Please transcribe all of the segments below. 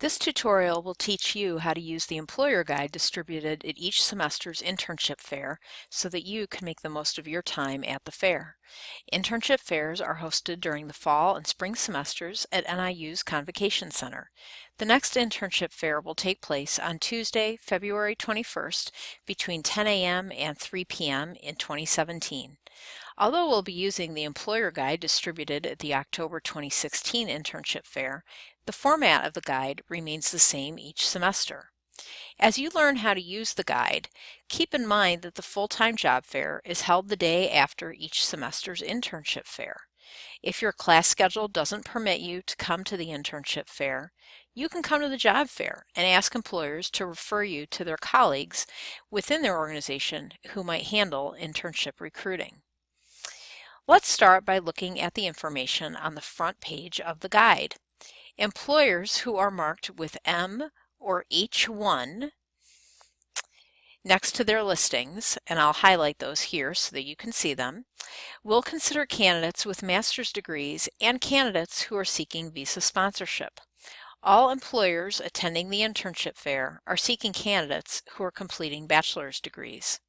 This tutorial will teach you how to use the employer guide distributed at each semester's internship fair so that you can make the most of your time at the fair. Internship fairs are hosted during the fall and spring semesters at NIU's Convocation Center. The next internship fair will take place on Tuesday, February 21st between 10 a.m. and 3 p.m. in 2017. Although we'll be using the employer guide distributed at the October 2016 internship fair, the format of the guide remains the same each semester. As you learn how to use the guide, keep in mind that the full-time job fair is held the day after each semester's internship fair. If your class schedule doesn't permit you to come to the internship fair, you can come to the job fair and ask employers to refer you to their colleagues within their organization who might handle internship recruiting. Let's start by looking at the information on the front page of the guide. Employers who are marked with M or H1 next to their listings, and I'll highlight those here so that you can see them, will consider candidates with master's degrees and candidates who are seeking visa sponsorship. All employers attending the internship fair are seeking candidates who are completing bachelor's degrees.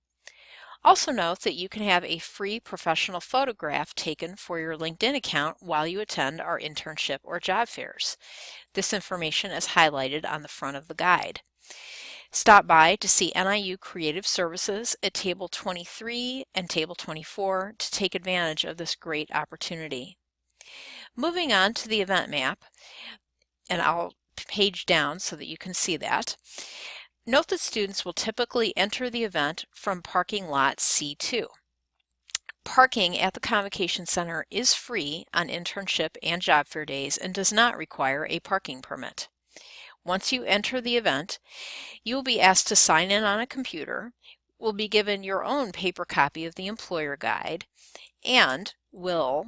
Also note that you can have a free professional photograph taken for your LinkedIn account while you attend our internship or job fairs. This information is highlighted on the front of the guide. Stop by to see NIU Creative Services at Table 23 and Table 24 to take advantage of this great opportunity. Moving on to the event map, and I'll page down so that you can see that. Note that students will typically enter the event from parking lot C2. Parking at the Convocation Center is free on internship and job fair days and does not require a parking permit. Once you enter the event, you will be asked to sign in on a computer, will be given your own paper copy of the employer guide, and will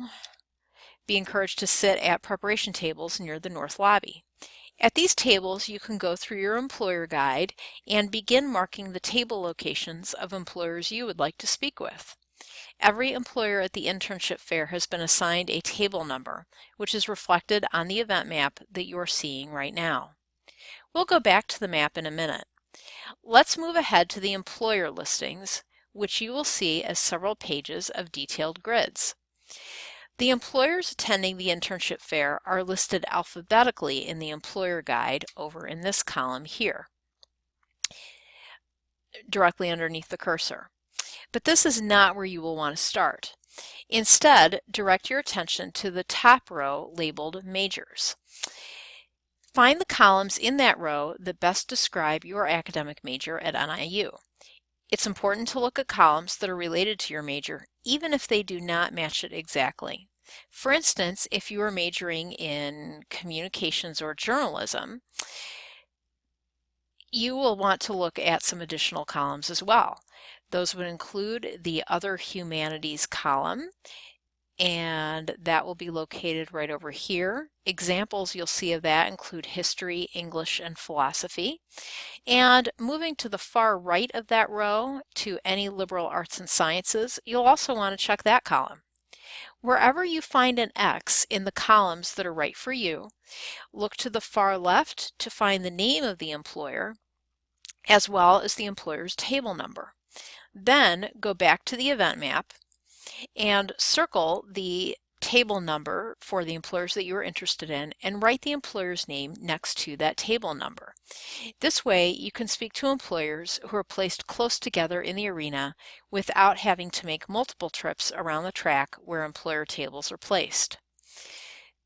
be encouraged to sit at preparation tables near the north lobby. At these tables, you can go through your employer guide and begin marking the table locations of employers you would like to speak with. Every employer at the internship fair has been assigned a table number, which is reflected on the event map that you're seeing right now. We'll go back to the map in a minute. Let's move ahead to the employer listings, which you will see as several pages of detailed grids. The employers attending the internship fair are listed alphabetically in the employer guide over in this column here, directly underneath the cursor. But this is not where you will want to start. Instead, direct your attention to the top row labeled Majors. Find the columns in that row that best describe your academic major at NIU. It's important to look at columns that are related to your major, even if they do not match it exactly. For instance, if you are majoring in communications or journalism, you will want to look at some additional columns as well. Those would include the Other Humanities column, and that will be located right over here. Examples you'll see of that include history, English, and philosophy. And moving to the far right of that row to any liberal arts and sciences, you'll also want to check that column. Wherever you find an X in the columns that are right for you, look to the far left to find the name of the employer, as well as the employer's table number. Then go back to the event map and circle the table number for the employers that you are interested in and write the employer's name next to that table number. This way you can speak to employers who are placed close together in the arena without having to make multiple trips around the track where employer tables are placed.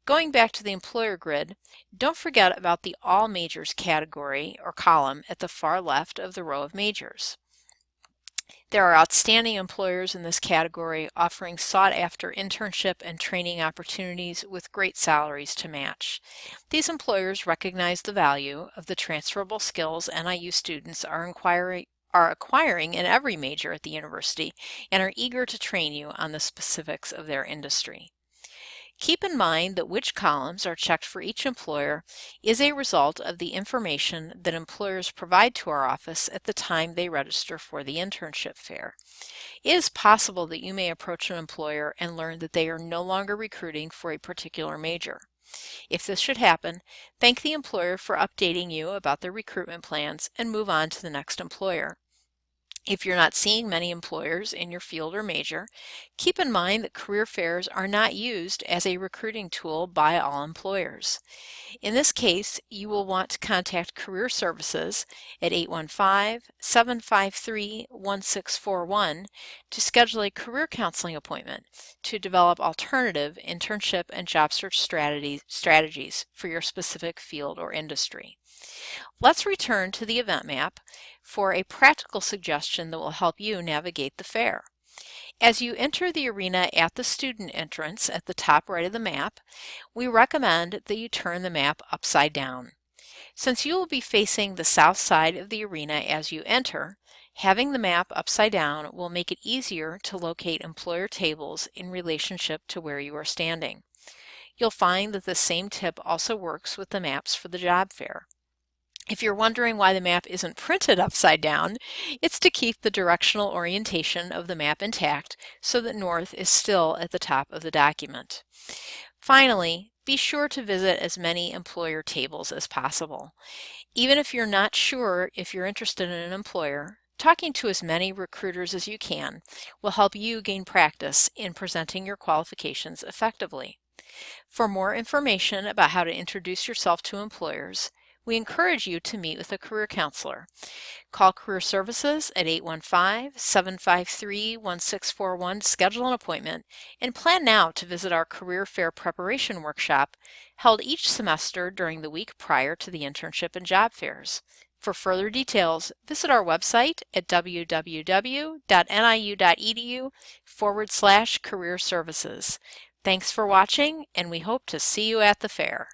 Going back to the employer grid, don't forget about the All Majors category or column at the far left of the row of majors. There are outstanding employers in this category offering sought-after internship and training opportunities with great salaries to match. These employers recognize the value of the transferable skills NIU students are acquiring in every major at the university and are eager to train you on the specifics of their industry. Keep in mind that which columns are checked for each employer is a result of the information that employers provide to our office at the time they register for the internship fair. It is possible that you may approach an employer and learn that they are no longer recruiting for a particular major. If this should happen, thank the employer for updating you about their recruitment plans and move on to the next employer. If you're not seeing many employers in your field or major, keep in mind that career fairs are not used as a recruiting tool by all employers. In this case, you will want to contact Career Services at 815-753-1641 to schedule a career counseling appointment to develop alternative internship and job search strategies for your specific field or industry. Let's return to the event map for a practical suggestion that will help you navigate the fair. As you enter the arena at the student entrance at the top right of the map, we recommend that you turn the map upside down. Since you will be facing the south side of the arena as you enter, having the map upside down will make it easier to locate employer tables in relationship to where you are standing. You'll find that the same tip also works with the maps for the job fair. If you're wondering why the map isn't printed upside down, it's to keep the directional orientation of the map intact so that north is still at the top of the document. Finally, be sure to visit as many employer tables as possible. Even if you're not sure if you're interested in an employer, talking to as many recruiters as you can will help you gain practice in presenting your qualifications effectively. For more information about how to introduce yourself to employers, we encourage you to meet with a career counselor. Call Career Services at 815-753-1641 to schedule an appointment, and plan now to visit our Career Fair Preparation Workshop held each semester during the week prior to the internship and job fairs. For further details, visit our website at www.niu.edu/career services. Thanks for watching, and we hope to see you at the fair.